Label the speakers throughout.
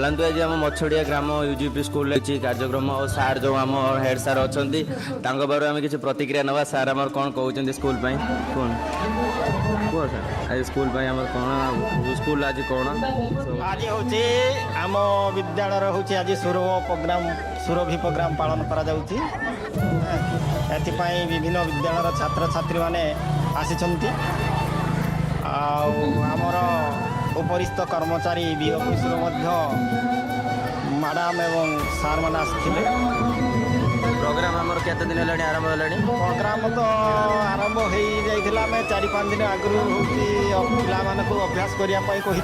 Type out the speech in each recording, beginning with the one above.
Speaker 1: चलतु आज आम मछड़िया ग्राम यूजीपी स्कूल कार्यक्रम और सार जो आम हेड सार अच्छा बारे आम किसी प्रतिक्रिया नवा सार आम कौन कहते स्कूल कौन कह सर आज स्कूल कौन स्कूल आज कौन
Speaker 2: आज हूँ आम विद्यालय हूँ आज सुरभि प्रोग्राम पालन करा विभिन्न विद्यालय छात्र छात्री मैंने आसी आमर उपरिस्थ कर्मचारी बीओपीसी मैडम एवं सार मैंने आसते
Speaker 1: प्रोग्राम आमर केते दिन है आरंभ है
Speaker 2: प्रोग्राम तो आरंभ हो जाइए आम 4-5 दिन आगु हूँ पिला अभ्यास करने कही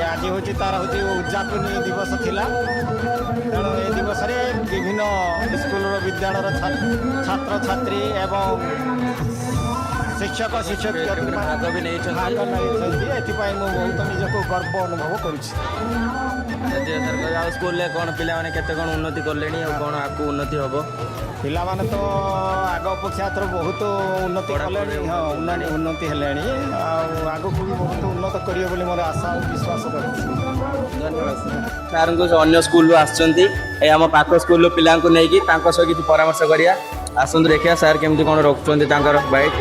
Speaker 2: आज हूँ तार हूँ उद्यापनी दिवस थिला तेणु ए दिवस विभिन्न स्कूल विद्यालय छात्र छात्री एवं शिक्षक शिक्षक
Speaker 1: भाग भी नहीं
Speaker 2: बहुत निजक गर्व अनुभव कर
Speaker 1: स्कूल कौन पिला केते कौन उन्नति कले कौन आपको उन्नति हम
Speaker 2: पिला माने तो आग अपेक्षा तो बहुत उन्नति कले हाँ उन्नति है आग को भी बहुत उन्नत करिए बोली मोर आशा और विश्वास कर
Speaker 1: धन्यवाद सार को अन्य स्कूल आम पाख स्कूल पिला नहीं किसी परामर्श करिया आसतु देखिए सार केमती कौन रखुच्च बैठ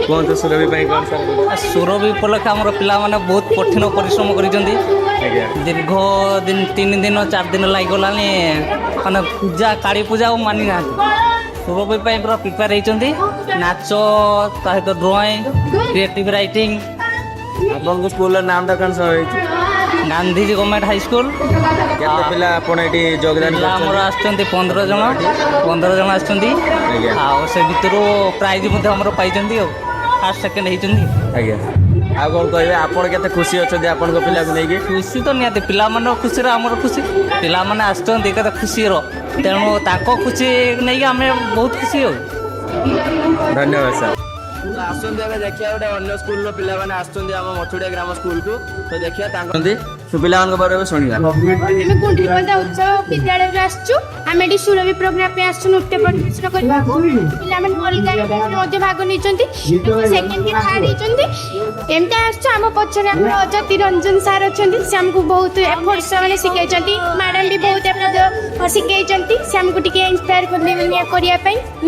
Speaker 1: कहते सुरभि कौन सर
Speaker 3: सुरभि उपलक्षे आम पिला माने बहुत कठिन परिश्रम कर दीर्घ दिन 3 दिन 4 दिन लगिगला मैंने पूजा काली पूजा और मानी ना सुरभि पूरा प्रिपेयर होती नाच सहित ड्रॉइंग क्रिएटिव राइटिंग
Speaker 1: आपन स्कूल नाम कौन सब
Speaker 3: गांधीजी गवर्नमेंट हाई स्कूल
Speaker 1: पिला आपन एटी योगदान
Speaker 3: आमर आसुच्चंती 15 जन आसुच्चंती से भितर प्राइज पाई फर्स्ट सेकेंड होती
Speaker 1: आज्ञा आ कौन कहे आपड़ के खुशी अच्छा आपन पिला नहीं
Speaker 3: खुशी तो निहती पिला खुशी आमर खुशी पिला मैंने आसुच्चंती केते खुशी तेणु ताको खुशी नहीं आम बहुत खुशी हो
Speaker 1: धन्यवाद सर आसुँच देखिए गोटे अन्य स्कूल पिला आसुँच आम मछुड़िया ग्राम स्कूल को तो देखिए पिला बारे में शुणा
Speaker 4: आम गुंडीपदा उत्सव विद्यालय आम सुरभि प्रोग्राम नृत्य प्रदर्शन करने भाग नहीं सेकेंड थर्ड होती एमती आम पचर अजति रंजन सार अच्छा से आमको बहुत एफर्ट्स मैंने शिखाई मैडम भी बहुत एफर्ट शिखाई से आमको इंस्पायर करने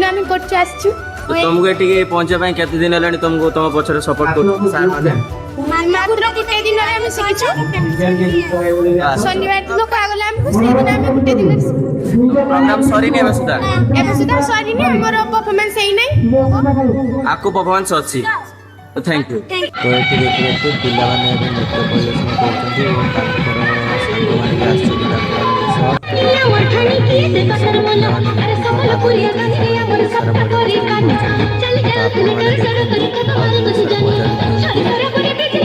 Speaker 4: आम कर
Speaker 1: तुमको ये पहुंचा केते दिन है तुमको तुम पछरे सपोर्ट कर सार माने
Speaker 4: मात्र गोटे दिन हम शिखिछु शनिवार दिन को आगला हम से दिन हम गोटे दिन
Speaker 1: प्रोग्राम सरी ने सुधा
Speaker 4: सरी ने हमर परफॉर्मेंस है नहीं
Speaker 1: आपको परफॉर्मेंस अच्छी थैंक यू
Speaker 5: तो ये देखिए तो पिला माने नृत्य प्रदर्शन करछन्ती और तांकर सांग माने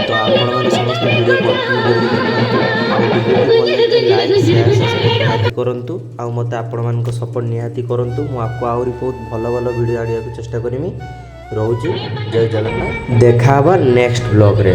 Speaker 5: तो आपण समस्त करंतु आ मते आपण मान को सपोर्ट निहाती करंतु मु आपको आउरी बहुत भलो भलो वीडियो आडिया को चेष्टा करिमी रहउची जय जगन्नाथ देखा नेक्स्ट ब्लॉग रे।